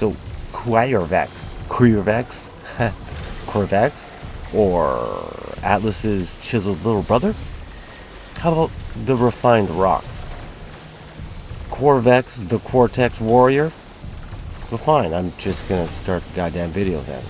So, Quarvex, Quarvex, or Atlas's chiseled little brother? How about the refined rock? Quarvex the Stone Warrior? Well, fine, I'm just gonna start the goddamn video then.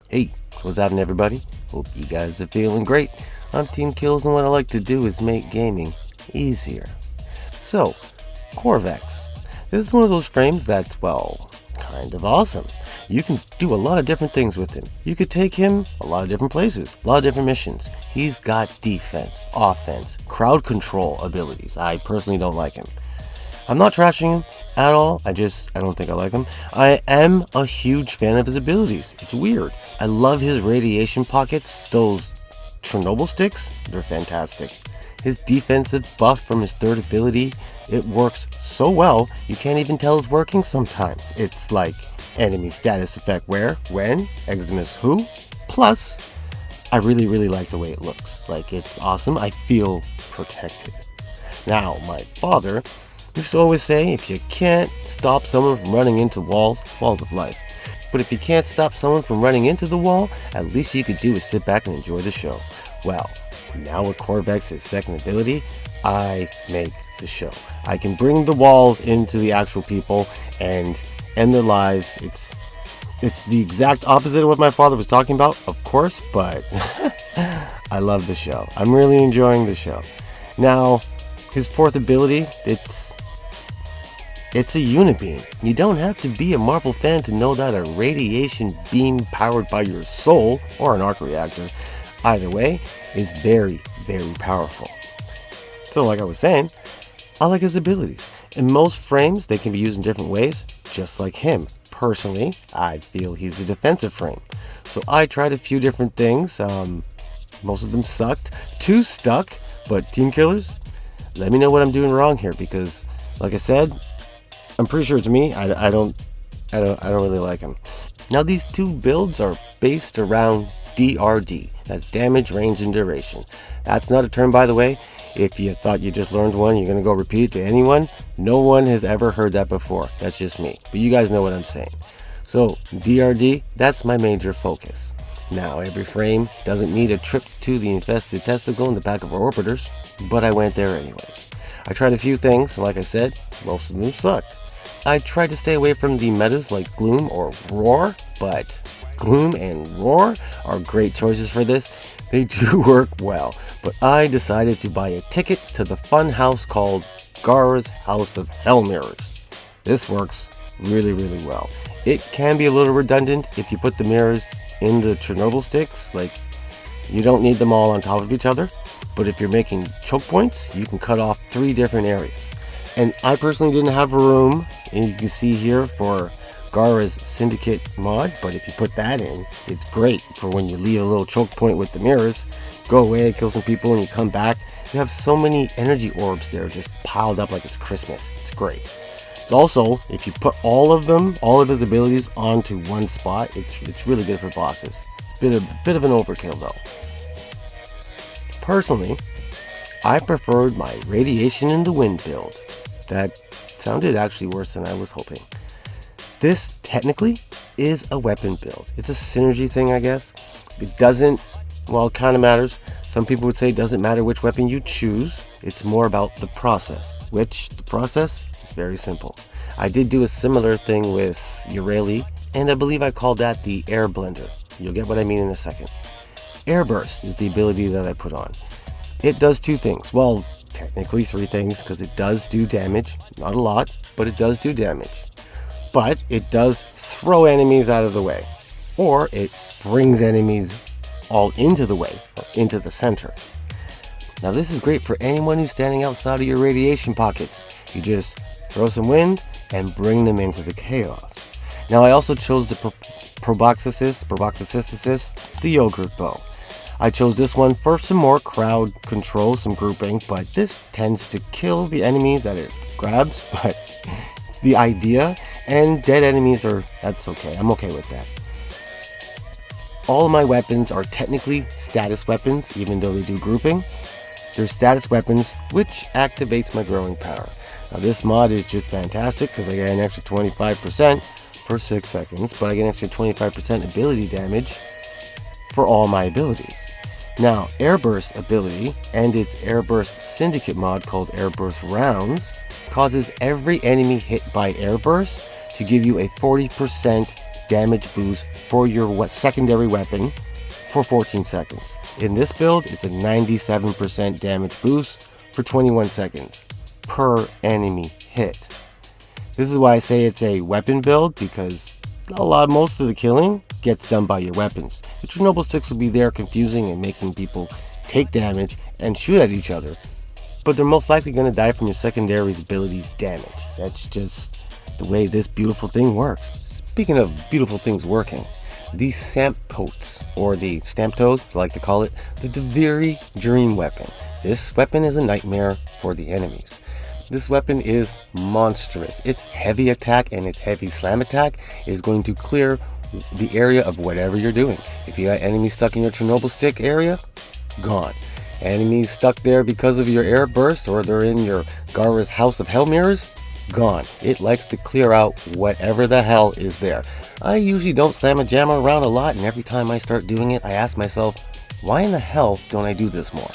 Hey, what's happening, everybody? Hope you guys are feeling great. I'm Team Kills, and what I like to do is make gaming easier. So, Quarvex. This is one of those frames that's, well, kind of awesome. You can do a lot of different things with him. You could take him a lot of different places, a lot of different missions. He's got defense, offense, crowd control abilities. I personally don't like him. I'm not trashing him at all. I don't think I like him. I am a huge fan of his abilities. It's weird. I love his radiation pockets, those Chernobyl sticks. They're fantastic. His defensive buff from his third ability, it works so well, you can't even tell it's working sometimes. It's like enemy status effect where, when, Eximus who. Plus, I really like the way it looks. Like, it's awesome. I feel protected. Now, my father used to always say, if you can't stop someone from running into walls of life. But if you can't stop someone from running into the wall, at least you could do is sit back and enjoy the show. Well, now with Quarvex's second ability, I make the show. I can bring the walls into the actual people and end their lives. It's the exact opposite of what my father was talking about, of course, but I love the show. I'm really enjoying the show. Now, his fourth ability, it's a unibeam. You don't have to be a Marvel fan to know that a radiation beam powered by your soul, or an arc reactor, either way, is very powerful. So like I was saying, I like his abilities. In most frames, they can be used in different ways, just like him. Personally, I feel he's a defensive frame. So I tried a few different things. Most of them sucked. 2 stuck, but Team Killers, let me know what I'm doing wrong here, because like I said, I'm pretty sure it's me. I don't really like him. Now these 2 builds are based around DRD. That's damage, range, and duration. That's not a term, by the way. If you thought you just learned one, you're gonna go repeat it to anyone. No one has ever heard that before. That's just me. But you guys know what I'm saying. So DRD, that's my major focus. Now every frame doesn't need a trip to the infested testicle in the back of our orbiters, but I went there anyways. I tried a few things, and like I said, most of them sucked. I tried to stay away from the metas like Gloom or Roar, but Gloom and Roar are great choices for this. They do work well, but I decided to buy a ticket to the fun house called Gara's House of Hell Mirrors. This works really well. It can be a little redundant if you put the mirrors in the Chernobyl sticks. Like, you don't need them all on top of each other, but if you're making choke points, you can cut off 3 different areas. And I personally didn't have room, and you can see here, for Gara's Syndicate mod, but if you put that in, it's great for when you leave a little choke point with the mirrors, go away, kill some people, and you come back. You have so many energy orbs there just piled up like it's Christmas. It's great. It's also, if you put all of his abilities onto one spot, it's really good for bosses. It's a bit of an overkill though. Personally, I preferred my Radiation in the Wind build. That sounded actually worse than I was hoping. This technically is a weapon build. It's a synergy thing, I guess. It doesn't, well, it kind of matters. Some people would say it doesn't matter which weapon you choose. It's more about the process, which the process is very simple. I did do a similar thing with Ureli, and I believe I called that the Air Blender. You'll get what I mean in a second. Air Burst is the ability that I put on. It does 2 things. Well, technically 3 things, because it does do damage. Not a lot, but it does do damage. But it does throw enemies out of the way, or it brings enemies all into the way, or into the center. Now this is great for anyone who's standing outside of your radiation pockets. You just throw some wind and bring them into the chaos. Now I also chose the Proboscis, the Yogurt Bow. I chose this one for some more crowd control, some grouping, but this tends to kill the enemies that it grabs, but it's the idea, and dead enemies that's okay. I'm okay with that. All of my weapons are technically status weapons, even though they do grouping. They're status weapons, which activates my growing power. Now this mod is just fantastic because I get an extra 25% for 6 seconds, but I get an extra 25% ability damage for all my abilities. Now, Airburst ability and its Airburst Syndicate mod called Airburst Rounds causes every enemy hit by Airburst to give you a 40% damage boost for your secondary weapon for 14 seconds. In this build, it's a 97% damage boost for 21 seconds per enemy hit. This is why I say it's a weapon build, because most of the killing gets done by your weapons. The Chernobyl sticks will be there confusing and making people take damage and shoot at each other, but they're most likely going to die from your secondary abilities damage. That's just the way this beautiful thing works. Speaking of beautiful things working, the Samp Coats, or the Stamp Toes, I like to call it, the Deviri Dream Weapon. This weapon is a nightmare for the enemies. This weapon is monstrous. Its heavy attack and its heavy slam attack is going to clear the area of whatever you're doing. If you got enemies stuck in your Chernobyl stick area, gone. Enemies stuck there because of your air burst, or they're in your Gara's House of Hell Mirrors, gone. It likes to clear out whatever the hell is there. I usually don't slam a jammer around a lot, and every time I start doing it, I ask myself, why in the hell don't I do this more?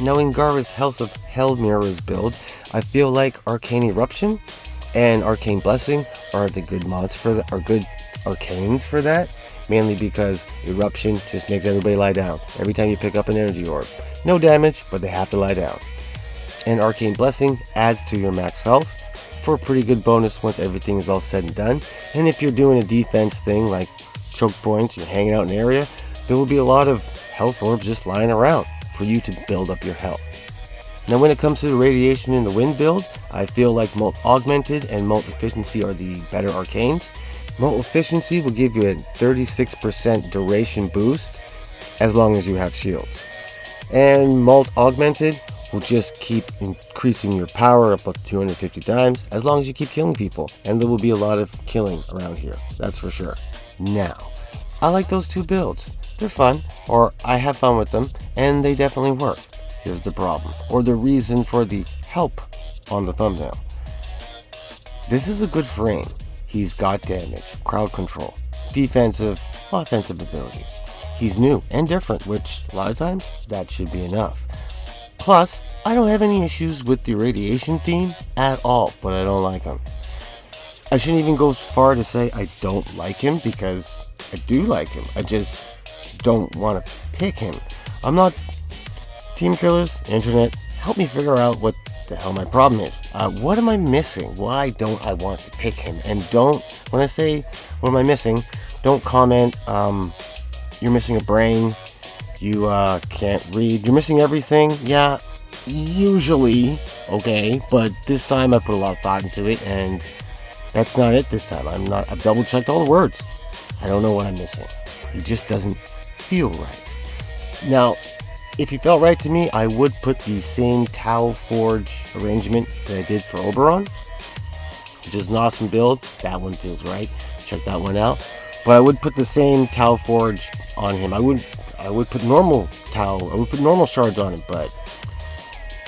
Now in Gara's House of Hell Mirrors build, I feel like Arcane Eruption and Arcane Blessing are the good mods for that, are good arcanes for that, mainly because Eruption just makes everybody lie down every time you pick up an energy orb. No damage, but they have to lie down. And Arcane Blessing adds to your max health for a pretty good bonus once everything is all said and done. And if you're doing a defense thing like choke points, you're hanging out in an area, there will be a lot of health orbs just lying around for you to build up your health. Now when it comes to the Radiation in the Wind build, I feel like Molt Augmented and Molt Efficiency are the better arcanes. Molt Efficiency will give you a 36% duration boost as long as you have shields. And Molt Augmented will just keep increasing your power up to 250 times as long as you keep killing people. And there will be a lot of killing around here, that's for sure. Now, I like those two builds. They're fun, or I have fun with them, and they definitely work. Here's the problem, or the reason for the help on the thumbnail. This is a good frame. He's got damage, crowd control, defensive, offensive abilities. He's new and different, which a lot of times that should be enough. Plus, I don't have any issues with the radiation theme at all, but I don't like him. I shouldn't even go as far to say I don't like him, because I do like him. I just don't want to pick him. I'm not Team Killers, Internet, help me figure out what the hell my problem is. What am I missing? Why don't I want to pick him? And when I say what am I missing, don't comment, you're missing a brain, you can't read, you're missing everything. Yeah, usually, okay, but this time I put a lot of thought into it, and that's not it this time. I've double checked all the words. I don't know what I'm missing. It just doesn't feel right. Now, if it felt right to me, I would put the same Tau Forge arrangement that I did for Oberon, which is an awesome build. That one feels right. Check that one out. But I would put the same Tau Forge on him. I would put normal Tau. I would put normal shards on him. But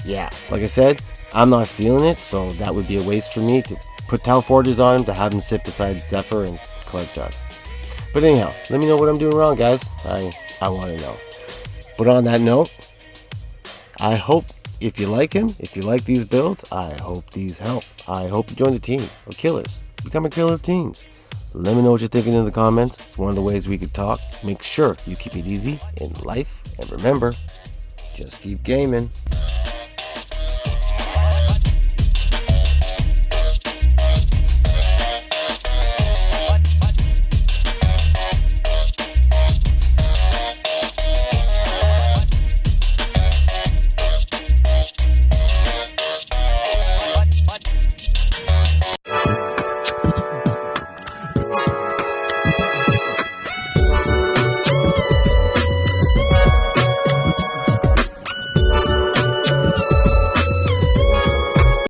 yeah, like I said, I'm not feeling it, so that would be a waste for me to put Tau Forges on him, to have him sit beside Zephyr and collect dust. But anyhow, let me know what I'm doing wrong, guys. I want to know. But on that note, I hope if you like him, if you like these builds, I hope these help. I hope you join the team of killers. Become a killer of teams. Let me know what you're thinking in the comments. It's one of the ways we could talk. Make sure you keep it easy in life. And remember, just keep gaming.